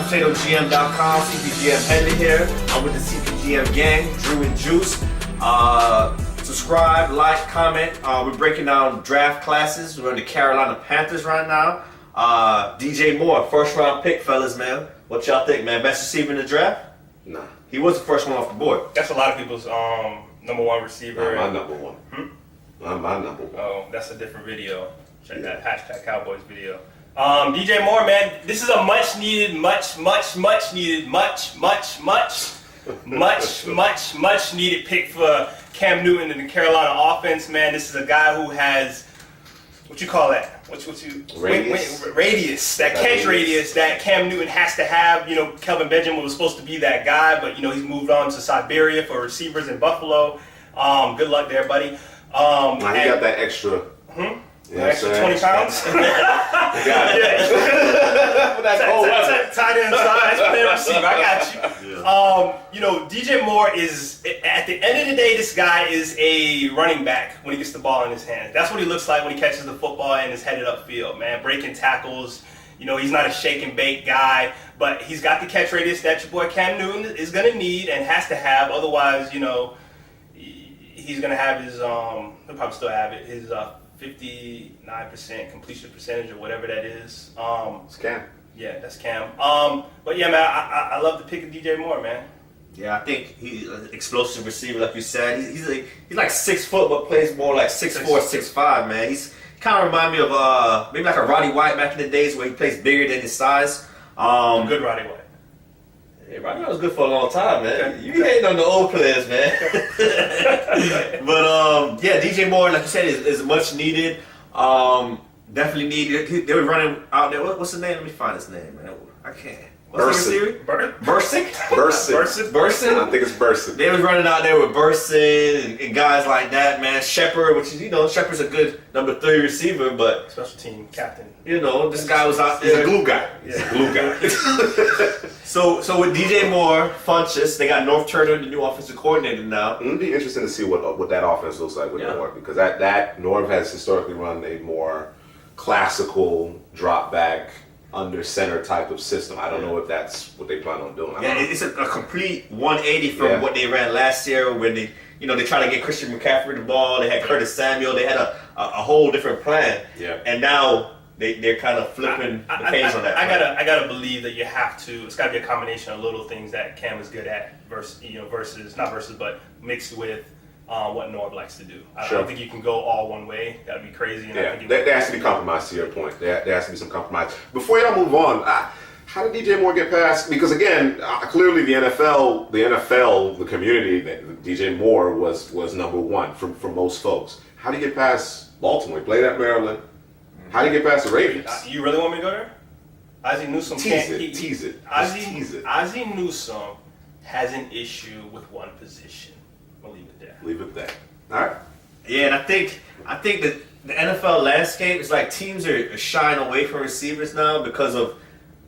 PotatoGM.com, CPGM Henry here. I'm with the CPGM gang, Drew and Juice. Subscribe, like, comment. We're breaking down draft classes. We're in the Carolina Panthers right now. DJ Moore, first round pick, fellas, man. What y'all think, man? Best receiver in the draft? Nah. He was the first one off the board. That's a lot of people's number one receiver. Not my number one. Not my number one. Oh, that's a different video. Check that hashtag Cowboys video. DJ Moore, man, this is a much needed pick for Cam Newton and the Carolina offense, man. This is a guy who has, what you call that? Radius. That catch radius that Cam Newton has to have. You know, Kelvin Benjamin was supposed to be that guy, but, you know, he's moved on to Siberia for receivers in Buffalo. Good luck there, buddy. He got that extra. You know, extra 20 pounds? Got it. Tight end size, player receiver. I got you. Yeah. You know, DJ Moore is, at the end of the day, this guy is a running back when he gets the ball in his hands. That's what he looks like when he catches the football and is headed upfield, man. Breaking tackles. You know, he's not a shake and bake guy, but he's got the catch radius that your boy Cam Newton is going to need and has to have. Otherwise, you know, he's going to have his, he'll probably still have it, his 59% completion percentage or whatever that is. It's Cam. Yeah, that's Cam. But yeah, man, I love the pick of DJ Moore, man. Yeah, I think he's an explosive receiver, like you said. He's like 6 foot, but plays more like 6'4", 6'5", man. He's kind of remind me of maybe like a Roddy White back in the days where he plays bigger than his size. Good Roddy White. Yeah, Roddy White was good for a long time, man. Okay. You hating on the old players, man. But yeah, DJ Moore, like you said, is much needed. Definitely needed. They were running out there. What's his name? Let me find his name, man. I can't. Burson. Burson? Burson? I think it's Burson. They was running out there with Burson and guys like that, man. Shepard, which is, you know, Shepard's a good number 3 receiver, but special team captain. You know, this guy was out there. He's a glue guy. He's a glue guy. So with DJ Moore, Funchess, they got North Turner, the new offensive coordinator now. It'll be interesting to see what that offense looks like with North, because that North has historically run a more classical drop back under center type of system. I don't know if that's what they plan on doing. Yeah, it's a complete 180 from what they ran last year when they, you know, they tried to get Christian McCaffrey the ball. They had Curtis Samuel. They had a whole different plan. Yeah. And now they're kind of flipping the page on that. I gotta believe that you have to. It's got to be a combination of little things that Cam is good at but mixed with what Norv likes to do. I don't think you can go all one way. That'd be crazy. And I think there has to be compromise, to your point. There has to be some compromise. Before y'all move on, how did DJ Moore get past? Because again, clearly the NFL, the community, DJ Moore was number one for most folks. How did he get past Baltimore? He played at Maryland. How did he get past the Ravens? You really want me to go there? Ozzie Newsome tease it. Ozzie Newsome has an issue with one position. We'll leave it there. Leave it there. All right. Yeah, and I think that the NFL landscape is like teams are shying away from receivers now because of,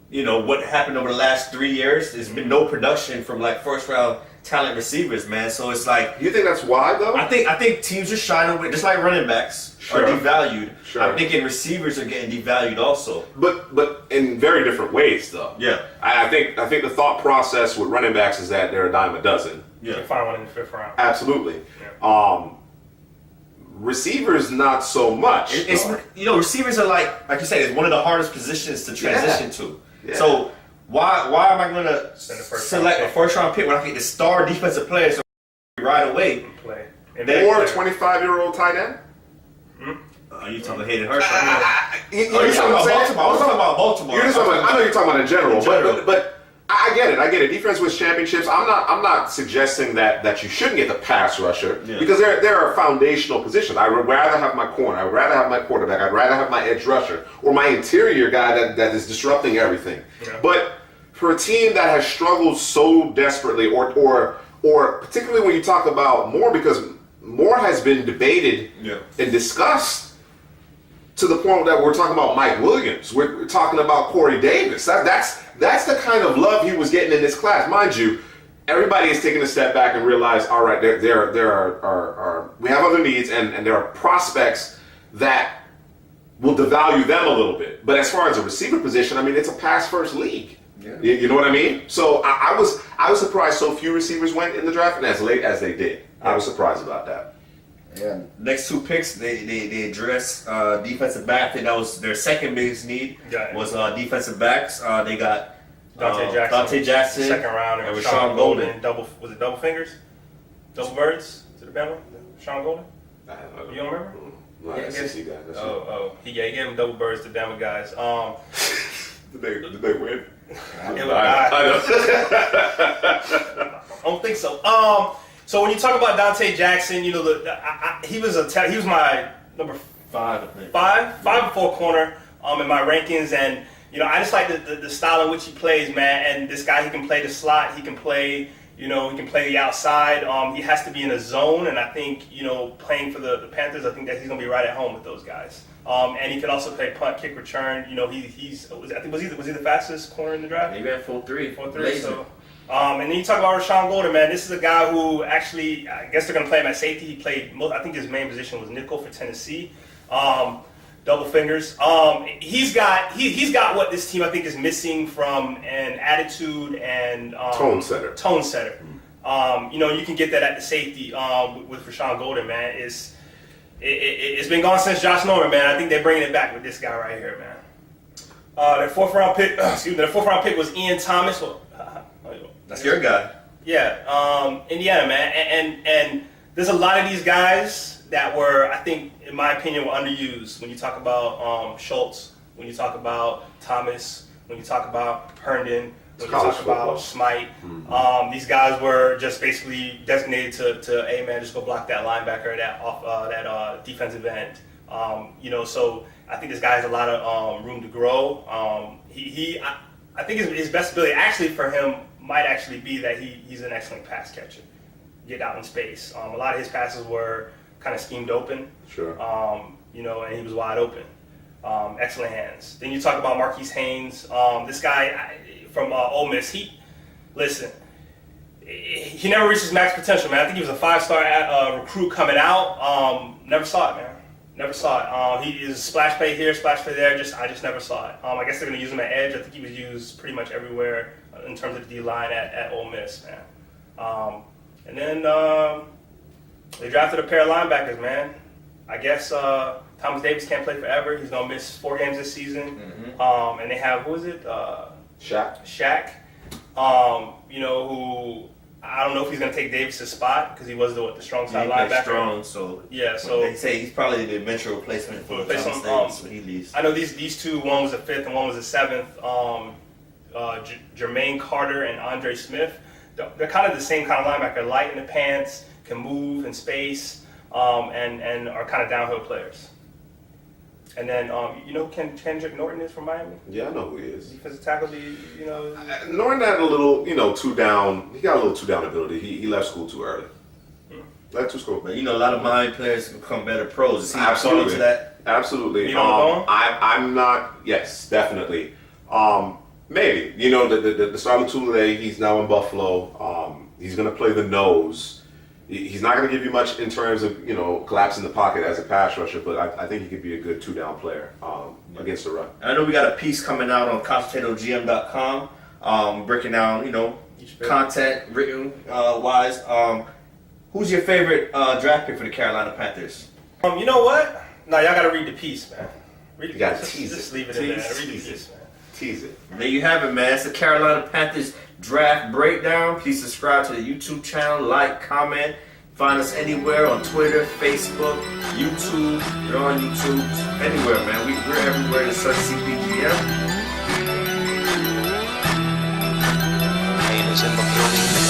you know, what happened over the last 3 years. There's been no production from like first round talent receivers, man. So it's like, you think that's why though? I think teams are shying away, just like running backs are devalued. Sure. I'm thinking receivers are getting devalued also. But in very different ways though. Yeah. I think the thought process with running backs is that they're a dime a dozen. Yeah. You can find one in the 5th round. Absolutely. Yeah. Receivers not so much. It's you know, receivers are like you said, it's one of the hardest positions to transition to. Yeah. So why am I going to select a first round pick when I can get the star defensive players right away? Play. Or a 25-year-old tight end? Are you talking about Hayden Hurst? You talking about Baltimore? I was talking about Baltimore. I know you're talking about in general. But I get it. Defense wins championships. I'm not suggesting that you shouldn't get the pass rusher because there are foundational positions. I would rather have my corner. I would rather have my quarterback. I'd rather have my edge rusher or my interior guy that is disrupting everything. Yeah. But for a team that has struggled so desperately, or particularly when you talk about Moore, because Moore has been debated and discussed to the point that we're talking about Mike Williams. We're talking about Corey Davis. That's the kind of love he was getting in this class. Mind you, everybody is taking a step back and realize, all right, there are we have other needs and there are prospects that will devalue them a little bit. But as far as a receiver position, I mean, it's a pass-first league. Yeah. You know what I mean? So I was surprised so few receivers went in the draft and as late as they did. I was surprised about that. Yeah. Next 2 picks, they addressed defensive back. I think that was their second biggest need was defensive backs. They got Dante Jackson, second round, and Rashawn Golden. Was it double fingers? Double birds to the Bama? Rashawn Golden? You don't remember? He gave him double birds to Bama guys. Did they win? I don't think so. So when you talk about Dante Jackson, you know, he was my number 5, I think. 5 or 4 corner in my rankings, and you know, I just like the style in which he plays, man. And this guy, he can play the slot, he can play, you know, he can play the outside. He has to be in a zone, and I think, you know, playing for the Panthers, I think that he's gonna be right at home with those guys. And he can also play punt, kick, return. You know, was he the fastest corner in the draft? He ran 4.3. 4.3. So. And then you talk about Rashawn Golden, man. This is a guy who actually, I guess they're going to play him at safety. He played, I think his main position was nickel for Tennessee. Double fingers. He's got what this team I think is missing from an attitude and tone setter. You know, you can get that at the safety with Rashawn Golden, man. It's been gone since Josh Norman, man. I think they're bringing it back with this guy right here, man. Their fourth round pick was Ian Thomas. That's your guy. Yeah, Indiana, man. And there's a lot of these guys that were, I think, in my opinion, were underused. When you talk about Schultz, when you talk about Thomas, when you talk about Herndon, when you talk about Smite, these guys were just basically designated to hey man, just go block that linebacker, that defensive end. You know, so I think this guy has a lot of room to grow. I think his best ability actually for him might actually be that he's an excellent pass catcher. Get out in space. A lot of his passes were kind of schemed open. Sure. You know, and he was wide open. Excellent hands. Then you talk about Marquise Haynes. This guy from Ole Miss. He never reached his max potential, man. I think he was a 5-star recruit coming out. Never saw it, man. Never saw it. He is splash play here, splash play there. I just never saw it. I guess they're going to use him at edge. I think he was used pretty much everywhere in terms of the D-line at Ole Miss, man. And then they drafted a pair of linebackers, man. I guess Thomas Davis can't play forever. He's going to miss 4 games this season. Mm-hmm. And they have, who is it? Shaq. You know, who I don't know if he's going to take Davis' spot because he was the strong side linebacker. Strong, so they say he's probably the eventual replacement for Thomas Davis when he leaves. I know these two, one was a 5th and one was a 7th. Jermaine Carter and Andre Smith. They're kind of the same kind of linebacker, light in the pants, can move in space, and are kind of downhill players. And then, you know who Kendrick Norton is from Miami? Yeah, I know who he is. Defensive tackle, you know. Norton had a little, two down. He got a little 2-down ability. He left school too early. Left to school. But you know, a lot of Miami players become better pros. Is he absolutely to that? Absolutely. You on the phone? I'm not. Yes, definitely. Maybe. You know, the Starling Tule, he's now in Buffalo. He's going to play the nose. He's not going to give you much in terms of, collapsing the pocket as a pass rusher, but I think he could be a good 2-down player against the run. I know we got a piece coming out on ConsultatoGM.com breaking down, content written wise. Who's your favorite draft pick for the Carolina Panthers? You know what? No, y'all got to read the piece, man. You got to tease it. Just leave it in there. Read the piece, man. Tease it. There you have it, man. It's the Carolina Panthers draft breakdown. Please subscribe to the YouTube channel, like, comment. Find us anywhere on Twitter, Facebook, YouTube. We're on YouTube, anywhere, man. We're everywhere to search CPGM. Pain is in the building.